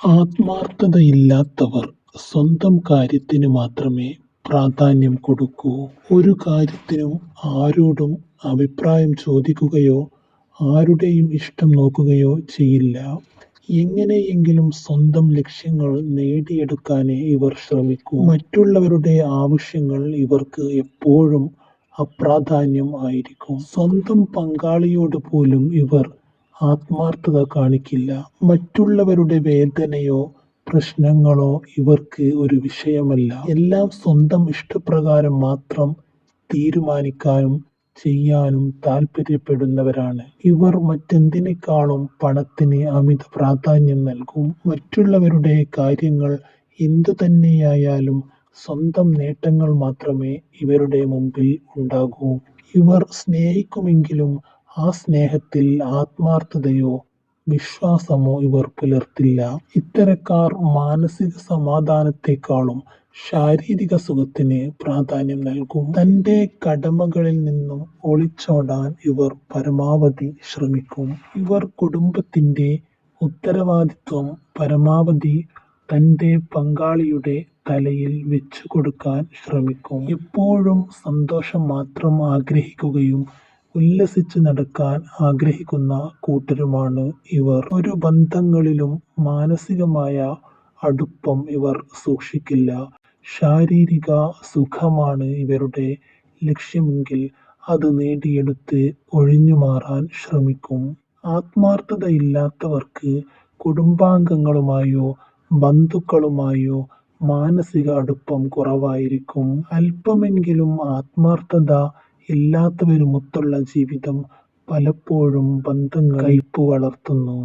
ആത്മാർത്ഥതയില്ലാത്തവർ സ്വന്തം കാര്യത്തിന് മാത്രമേ പ്രാധാന്യം കൊടുക്കൂ. ഒരു കാര്യത്തിനും ആരോടും അഭിപ്രായം ചോദിക്കുകയോ ആരുടെയും ഇഷ്ടം നോക്കുകയോ ചെയ്യില്ല. എങ്ങനെയെങ്കിലും സ്വന്തം ലക്ഷ്യങ്ങൾ നേടിയെടുക്കാനേ ഇവർ ശ്രമിക്കൂ. മറ്റുള്ളവരുടെ ആവശ്യങ്ങൾ ഇവർക്ക് എപ്പോഴും അപ്രാധാന്യം ആയിരിക്കും. സ്വന്തം പങ്കാളിയോട് പോലും ഇവർ ആത്മാർത്ഥത കാണിക്കില്ല. മറ്റുള്ളവരുടെ വേദനയോ പ്രശ്നങ്ങളോ ഇവർക്ക് ഒരു വിഷയമല്ല. എല്ലാം സ്വന്തം ഇഷ്ടപ്രകാരം മാത്രം തീരുമാനിക്കാനും ചെയ്യാനും താല്പര്യപ്പെടുന്നവരാണ് ഇവർ. മറ്റെന്തിനേക്കാളും പണത്തിന് അമിത പ്രാധാന്യം നൽകും. മറ്റുള്ളവരുടെ കാര്യങ്ങൾ എന്തുതന്നെയായാലും സ്വന്തം നേട്ടങ്ങൾ മാത്രമേ ഇവരുടെ മുമ്പിൽ ഉണ്ടാകൂ. ഇവർ സ്നേഹിക്കുമെങ്കിലും ആ സ്നേഹത്തിൽ ആത്മാർത്ഥതയോ വിശ്വാസമോ ഇവർ പുലർത്തില്ല. ഇത്തരക്കാർ മാനസിക സമാധാനത്തെക്കാളും ശാരീരിക സുഖത്തിന് പ്രാധാന്യം നൽകും. തന്റെ കടമകളിൽ നിന്നും ഒളിച്ചോടാൻ ഇവർ പരമാവധി ശ്രമിക്കും. ഇവർ കുടുംബത്തിന്റെ ഉത്തരവാദിത്വം പരമാവധി തന്റെ പങ്കാളിയുടെ തലയിൽ വെച്ചുകൊടുക്കാൻ ശ്രമിക്കും. എപ്പോഴും സന്തോഷം മാത്രം ആഗ്രഹിക്കുകയും ഉല്ലസിച്ച് നടക്കാൻ ആഗ്രഹിക്കുന്ന കൂട്ടരുമാണ് ഇവർ. ഒരു ബന്ധങ്ങളിലും മാനസികമായ അടുപ്പം ഇവർ സൂക്ഷിക്കില്ല. ശാരീരിക സുഖമാണ് ഇവരുടെ ലക്ഷ്യമെങ്കിൽ അത് നേടിയെടുത്ത് ഒഴിഞ്ഞുമാറാൻ ശ്രമിക്കും. ആത്മാർത്ഥതയില്ലാത്തവർക്ക് കുടുംബാംഗങ്ങളുമായോ ബന്ധുക്കളുമായോ മാനസിക അടുപ്പം കുറവായിരിക്കും. അല്പമെങ്കിലും ആത്മാർത്ഥത ഇല്ലാത്തവരുമൊത്തുള്ള ജീവിതം പലപ്പോഴും ബന്ധങ്ങളിൽ കയ്പ് വളർത്തുന്നു.